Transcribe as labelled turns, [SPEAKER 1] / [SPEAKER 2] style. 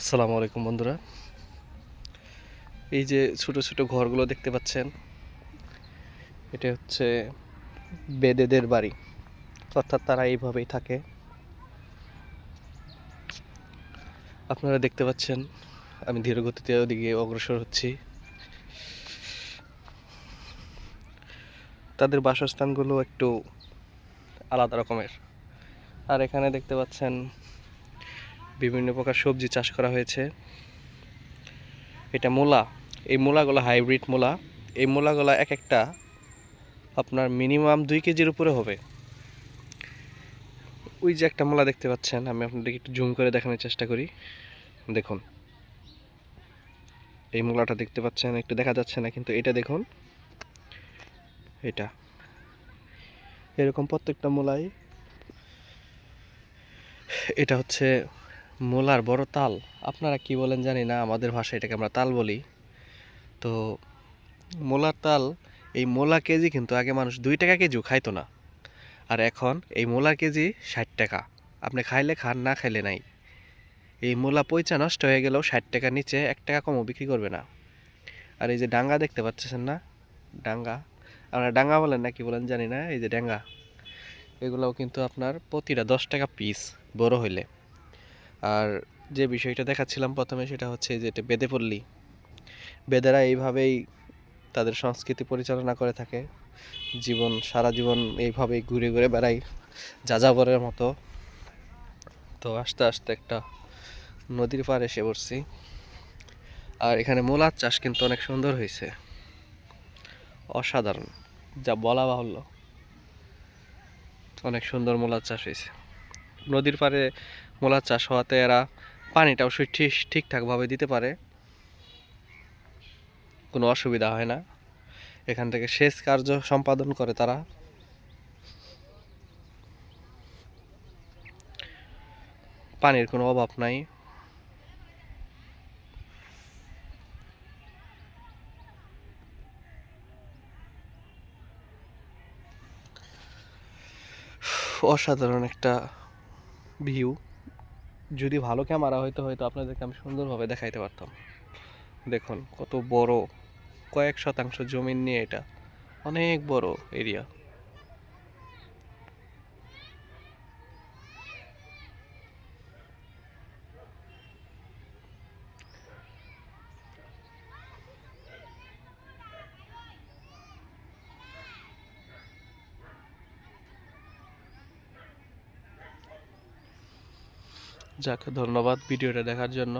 [SPEAKER 1] আসসালামু আলাইকুম বন্ধুরা। এই যে ছোট ছোট ঘরগুলো দেখতে পাচ্ছেন, এটা হচ্ছে বেদেদের বাড়ি, অর্থাৎ তারা এইভাবেই থাকে। আপনারা দেখতে পাচ্ছেন আমি ধীর গতিতে ওদিকে অগ্রসর হচ্ছি। তাদের বাসস্থানগুলো একটু আলাদা রকমের। আর এখানে দেখতে পাচ্ছেন বিভিন্ন প্রকার সবজি চাষ করা হয়েছে। এটা মূলা। এই মূলাগুলো হাইব্রিড মূলা। এই মূলাগুলো এক একটা আপনার মিনিমাম 2 কেজির উপরে হবে। ওই যে একটা মূলা দেখতে পাচ্ছেন, আমি আপনাদেরকে একটু জুম করে দেখানোর চেষ্টা করি। দেখুন, এই মূলাটা দেখতে পাচ্ছেন, একটু দেখা যাচ্ছে না কিন্তু এটা দেখুন, এটা এরকম প্রত্যেকটা মূলাই। এটা হচ্ছে মূলার বড় তাল। আপনারা কি বলেন জানি না, আমাদের ভাষায় এটাকে আমরা তাল বলি। তো মূলার তাল, এই মূলা কেজি কিন্তু আগে মানুষ 2 টাকা কেজিও খাইতো না, আর এখন এই মূলার কেজি 60 টাকা। আপনি খাইলে খান, না খাইলে নাই। এই মূলা পয়সা নষ্ট হয়ে গেলেও 60 টাকার নিচে 1 টাকা কমও বিক্রি করবে না। আর এই যে ডাঙ্গা দেখতে পাচ্ছেন না, ডাঙ্গা, আমরা ডাঙ্গা বলেন না কি বলেন জানি না, এই যে ডাঙ্গা, এগুলোও কিন্তু আপনার প্রতিটা 10 টাকা পিস বড় হইলে। আর যে বিষয়টা দেখাচ্ছিলাম প্রথমে, সেটা হচ্ছে যে এটা বেদে পল্লী। বেদেরা এইভাবেই তাদের সংস্কৃতি পরিচালনা করে থাকে। সারা জীবন এইভাবেই ঘুরে ঘুরে বেড়াই, যাযাবরের মতো। তো আস্তে আস্তে একটা নদীর পাড়ে এসে পড়ছি। আর এখানে মূলার চাষ কিন্তু অনেক সুন্দর হয়েছে, অসাধারণ, যা বলা বাহুল্য। অনেক সুন্দর মূলার চাষ হয়েছে। নদীর পাড়ে মূলার চাষ হওয়াতে এরা পানিটাও ঠিকঠাকভাবে দিতে পারে, কোনো অসুবিধা হয় না। এখান থেকে সেচ কার্য সম্পাদন করে তারা। পানির কোনো অভাব নাই। অসাধারণ একটা ভিউ। যদি ভালো ক্যামেরা হয়তো হয়তো আপনাদেরকে আমি সুন্দরভাবে দেখাইতে পারতাম। দেখুন কত বড়, কয়েক শতাংশ জমিন নিয়ে এটা, অনেক বড় এরিয়া। যাক, ধন্যবাদ ভিডিওটা দেখার জন্য।